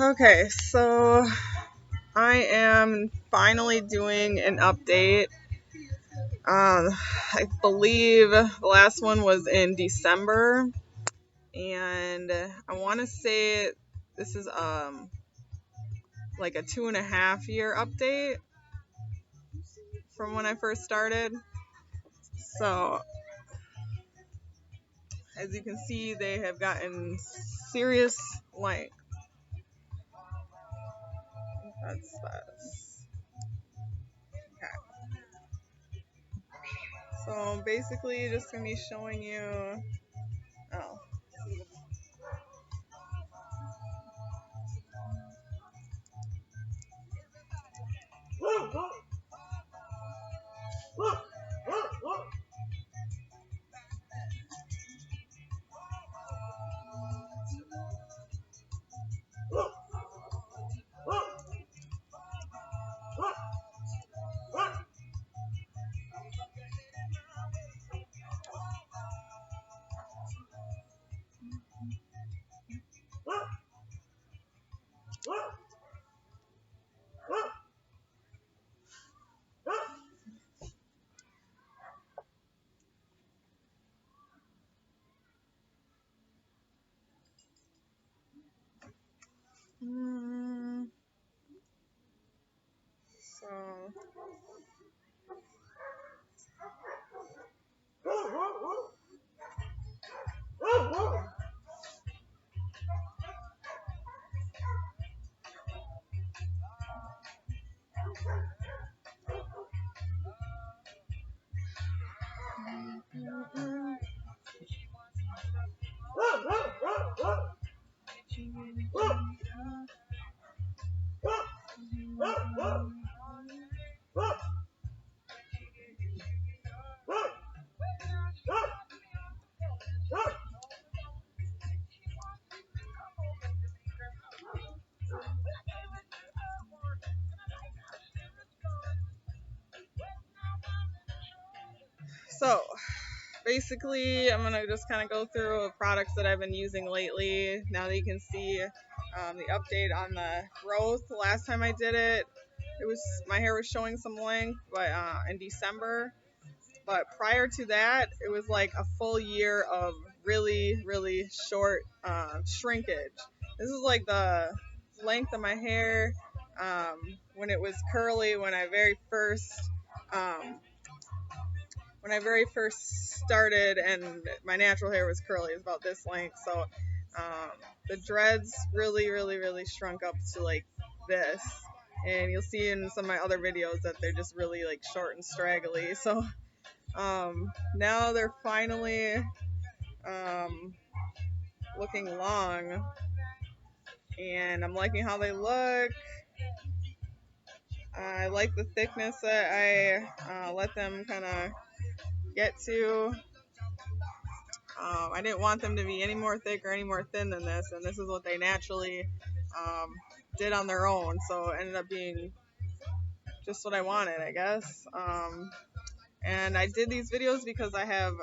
Okay, so I am finally doing an update. I believe the last one was in December, and I want to say this is like a 2.5 year update from when I first started. So as you can see, they have gotten serious length. That's okay. So basically, just gonna be showing you. Oh. So So basically, I'm gonna just kind of go through the products that I've been using lately. Now that you can see the update on the growth. The last time I did it, my hair was showing some length, but in December. But prior to that, it was like a full year of really, really short shrinkage. This is like the length of my hair when it was curly um, when I very first started, and my natural hair was curly. It was about this length. So the dreads really, really, really shrunk up to like this. And you'll see in some of my other videos that they're just really like short and straggly. So now they're finally looking long, and I'm liking how they look. I like the thickness that I let them kind of get to. I didn't want them to be any more thick or any more thin than this, and this is what they naturally did on their own, so it ended up being just what I wanted, I guess. And I did these videos because I have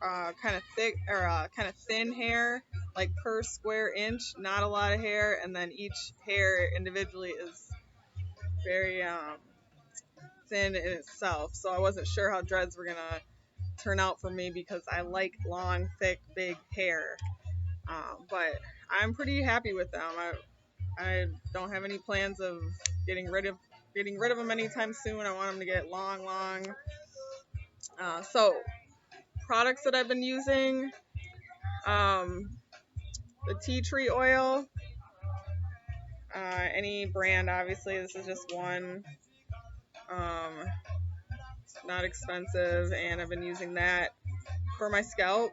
kind of thick or kind of thin hair, like per square inch, not a lot of hair, and then each hair individually is very thin in itself. So I wasn't sure how dreads were gonna turn out for me because I like long, thick, big hair. But I'm pretty happy with them. I don't have any plans of getting rid of them anytime soon. I want them to get long, long. So products that I've been using, the tea tree oil, any brand, obviously. This is just one. It's not expensive, and I've been using that for my scalp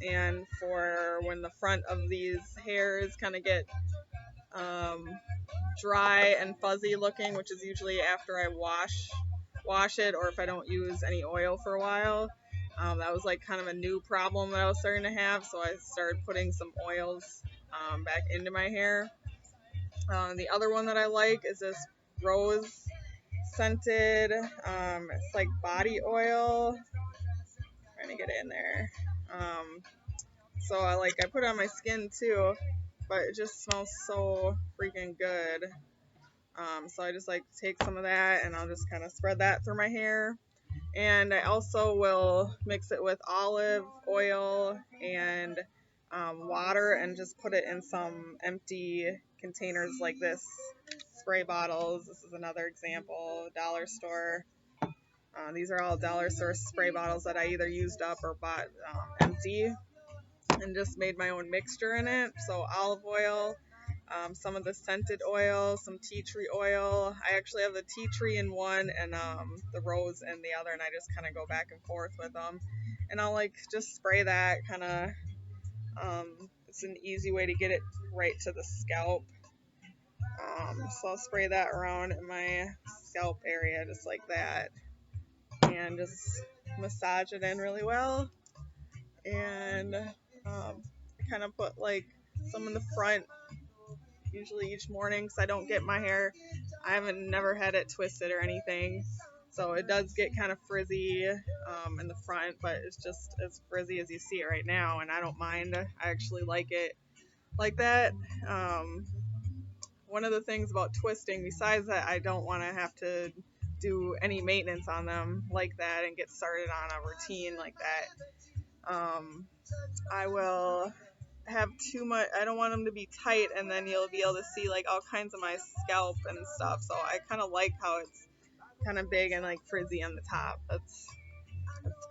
and for when the front of these hairs kind of get dry and fuzzy looking, which is usually after I wash it, or if I don't use any oil for a while. That was like kind of a new problem that I was starting to have, so I started putting some oils back into my hair. The other one that I like is this rose scented, it's like body oil. I'm trying to get it in there. So I put it on my skin too, but it just smells so freaking good. So I just like take some of that and I'll just kind of spread that through my hair. And I also will mix it with olive oil and water and just put it in some empty containers like this. Spray bottles. This is another example. Dollar store. These are all dollar store spray bottles that I either used up or bought empty, and just made my own mixture in it. So olive oil, some of the scented oil, some tea tree oil. I actually have the tea tree in one and the rose in the other, and I just kind of go back and forth with them. And I'll like just spray that kind of. It's an easy way to get it right to the scalp. So I'll spray that around in my scalp area just like that, and just massage it in really well. And I kind of put like some in the front usually each morning because I don't get my hair. I haven't never had it twisted or anything, so it does get kind of frizzy in the front, but it's just as frizzy as you see it right now, and I don't mind. I actually like it like that. One of the things about twisting, besides that, I don't want to have to do any maintenance on them like that and get started on a routine like that. I will have too much. I don't want them to be tight, and then you'll be able to see like all kinds of my scalp and stuff. So I kind of like how it's kind of big and like frizzy on the top. That's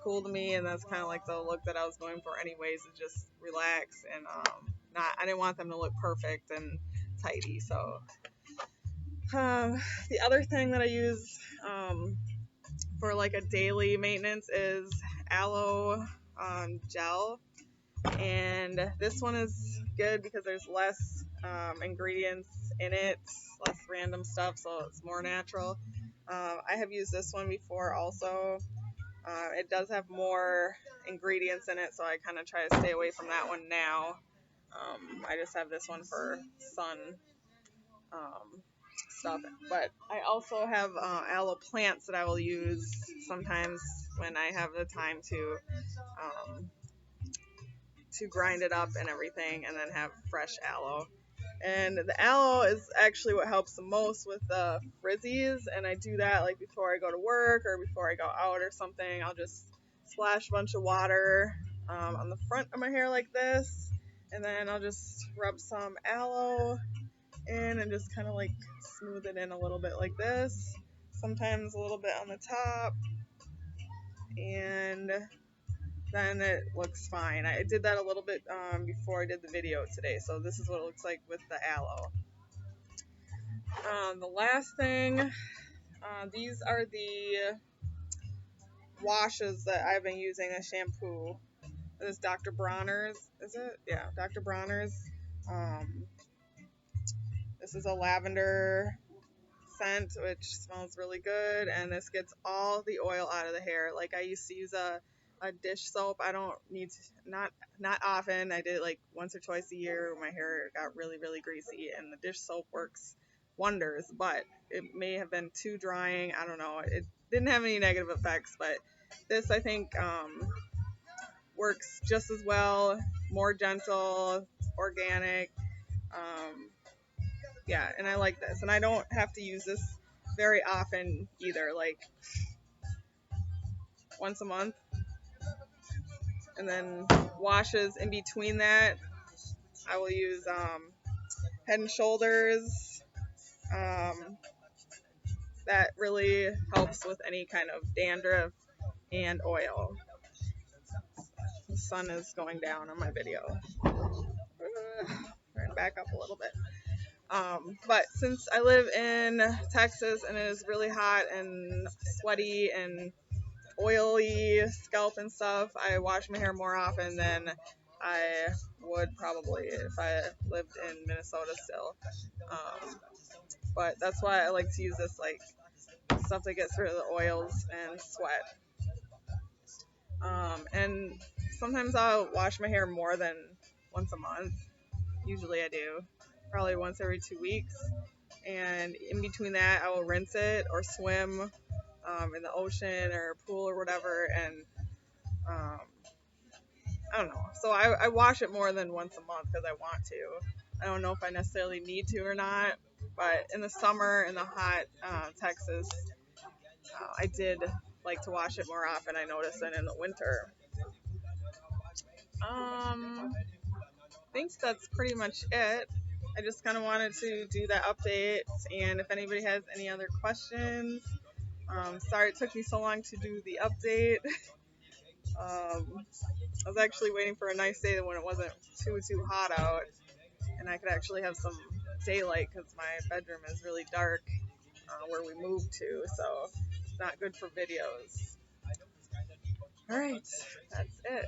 cool to me, and that's kind of like the look that I was going for anyways. Is just relax and not. I didn't want them to look perfect and tidy. So the other thing that I use for like a daily maintenance is aloe gel. And this one is good because there's less ingredients in it, less random stuff, so it's more natural. I have used this one before also. It does have more ingredients in it, so I kind of try to stay away from that one now. I just have this one for sun stuff. But I also have aloe plants that I will use sometimes when I have the time um, to grind it up and everything, and then have fresh aloe. And the aloe is actually what helps the most with the frizzies, and I do that like before I go to work or before I go out or something. I'll just splash a bunch of water on the front of my hair like this, and then I'll just rub some aloe in and just kind of like smooth it in a little bit like this, sometimes a little bit on the top, and then it looks fine. I did that a little bit before I did the video today, so this is what it looks like with the aloe. The last thing, these are the washes that I've been using, a shampoo. This is Dr. Bronner's, is it? Yeah, Dr. Bronner's. This is a lavender scent, which smells really good, and this gets all the oil out of the hair. Like I used to use a dish soap. I don't need to, not often. I did it like once or twice a year when my hair got really greasy, and the dish soap works wonders, but it may have been too drying. I don't know. It didn't have any negative effects, but this I think works just as well, more gentle, organic. Um, yeah, and I like this, and I don't have to use this very often either, like once a month. And then washes in between that, I will use Head and Shoulders. That really helps with any kind of dandruff and oil. The sun is going down on my video. Turn back up a little bit. But since I live in Texas and it is really hot and sweaty and oily scalp and stuff, I wash my hair more often than I would probably if I lived in Minnesota still. But that's why I like to use this like stuff that gets rid of the oils and sweat. And sometimes I'll wash my hair more than once a month. Usually I do, probably once every 2 weeks. And in between that, I will rinse it or swim in the ocean or pool or whatever. And I don't know. So I wash it more than once a month because I want to. I don't know if I necessarily need to or not, but in the summer, in the hot Texas, I did like to wash it more often, I noticed, than in the winter. I think that's pretty much it. I just kind of wanted to do that update, and if anybody has any other questions, sorry it took me so long to do the update. I was actually waiting for a nice day when it wasn't too hot out, and I could actually have some daylight because my bedroom is really dark where we moved to, so it's not good for videos. All right, that's it.